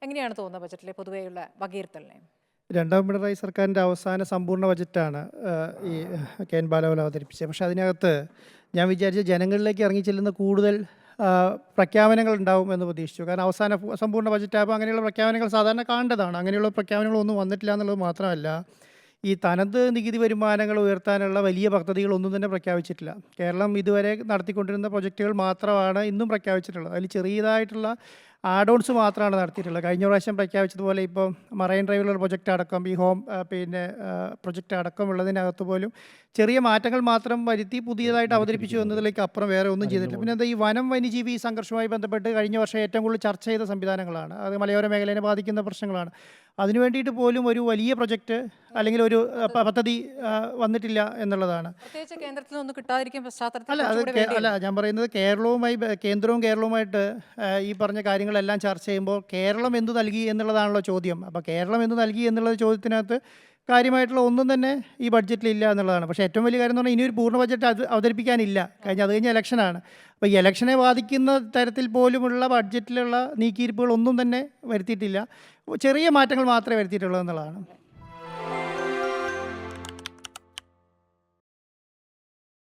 എങ്ങനെയാണ് തോന്നുന്നത് ബജറ്റിലെ പൊതുവെയുള്ള വകയിരുത്തലിനെ? രണ്ടാം പിണറായി സർക്കാരിൻ്റെ അവസാന സമ്പൂർണ്ണ ബജറ്റാണ് ഈ കെ എൻ ബാലഗോപാൽ അവതരിപ്പിച്ചത്. പക്ഷേ അതിനകത്ത് ഞാൻ വിചാരിച്ച ജനങ്ങളിലേക്ക് ഇറങ്ങിച്ചെല്ലുന്ന കൂടുതൽ പ്രഖ്യാപനങ്ങൾ ഉണ്ടാവും എന്ന് പ്രതീക്ഷിച്ചു. കാരണം അവസാന സമ്പൂർണ്ണ ബജറ്റാകുമ്പോൾ അങ്ങനെയുള്ള പ്രഖ്യാപനങ്ങൾ സാധാരണ കാണേണ്ടതാണ്. അങ്ങനെയുള്ള പ്രഖ്യാപനങ്ങളൊന്നും വന്നിട്ടില്ല എന്നുള്ളത് മാത്രമല്ല, ഈ തനത് നികുതി വരുമാനങ്ങൾ ഉയർത്താനുള്ള വലിയ പദ്ധതികളൊന്നും തന്നെ പ്രഖ്യാപിച്ചിട്ടില്ല. കേരളം ഇതുവരെ നടത്തിക്കൊണ്ടിരുന്ന പ്രൊജക്റ്റുകൾ മാത്രമാണ് ഇന്നും പ്രഖ്യാപിച്ചിട്ടുള്ളത്. അതിൽ ചെറിയതായിട്ടുള്ള ആഡ് ഓൺസ് മാത്രമാണ് നടത്തിയിട്ടുള്ളത്. കഴിഞ്ഞ പ്രാവശ്യം പ്രഖ്യാപിച്ചതുപോലെ ഇപ്പോൾ മറൈൻ ഡ്രൈവിലുള്ള പ്രൊജക്റ്റ് അടക്കം ഈ ഹോം പ്രൊജക്റ്റ് അടക്കമുള്ളതിനകത്ത് പോലും ചെറിയ മാറ്റങ്ങൾ മാത്രം വരുത്തി പുതിയതായിട്ട് അവതരിപ്പിച്ചു എന്നതിലേക്ക് അപ്പുറം വേറെ ഒന്നും ചെയ്തിട്ടില്ല. പിന്നെ എന്താ ഈ വനം വന്യജീവി സംഘർഷവുമായി ബന്ധപ്പെട്ട് കഴിഞ്ഞ വർഷം ഏറ്റവും കൂടുതൽ ചർച്ച ചെയ്ത സംവിധാനങ്ങളാണ്. അത് മലയോര മേഖലയെ ബാധിക്കുന്ന പ്രശ്നങ്ങളാണ്. അതിനു വേണ്ടിയിട്ട് പോലും ഒരു വലിയ പ്രൊജക്റ്റ് അല്ലെങ്കിൽ ഒരു പദ്ധതി വന്നിട്ടില്ല എന്നുള്ളതാണ്. പ്രത്യേകിച്ച് കേന്ദ്രത്തിൽ നിന്ന് കിട്ടാതിരിക്കും പശ്ചാത്തലത്തിൽ അല്ല ഞാൻ പറയുന്നത് കേന്ദ്രവും കേരളവുമായിട്ട് ഈ പറഞ്ഞ കാര്യങ്ങളെല്ലാം ചർച്ച ചെയ്യുമ്പോൾ കേരളം എന്തു നൽകി എന്നുള്ളതാണല്ലോ ചോദ്യം. അപ്പോൾ കേരളം എന്ത് നൽകി എന്നുള്ള ചോദ്യത്തിനകത്ത് കാര്യമായിട്ടുള്ള ഒന്നും തന്നെ ഈ ബഡ്ജറ്റിൽ ഇല്ല എന്നുള്ളതാണ്. പക്ഷേ ഏറ്റവും വലിയ കാര്യം എന്ന് പറഞ്ഞാൽ ഇനിയൊരു പൂർണ്ണ ബഡ്ജറ്റ് അവതരിപ്പിക്കാനില്ല. അത് കഴിഞ്ഞ ഇലക്ഷനാണ്. അപ്പോൾ ഈ ഇലക്ഷനെ ബാധിക്കുന്ന തരത്തിൽ പോലുമുള്ള ബഡ്ജറ്റിലുള്ള നീക്കിയിരിപ്പുകളൊന്നും തന്നെ വരുത്തിയിട്ടില്ല. ചെറിയ മാറ്റങ്ങൾ മാത്രമേ വരുത്തിയിട്ടുള്ളൂ എന്നുള്ളതാണ്.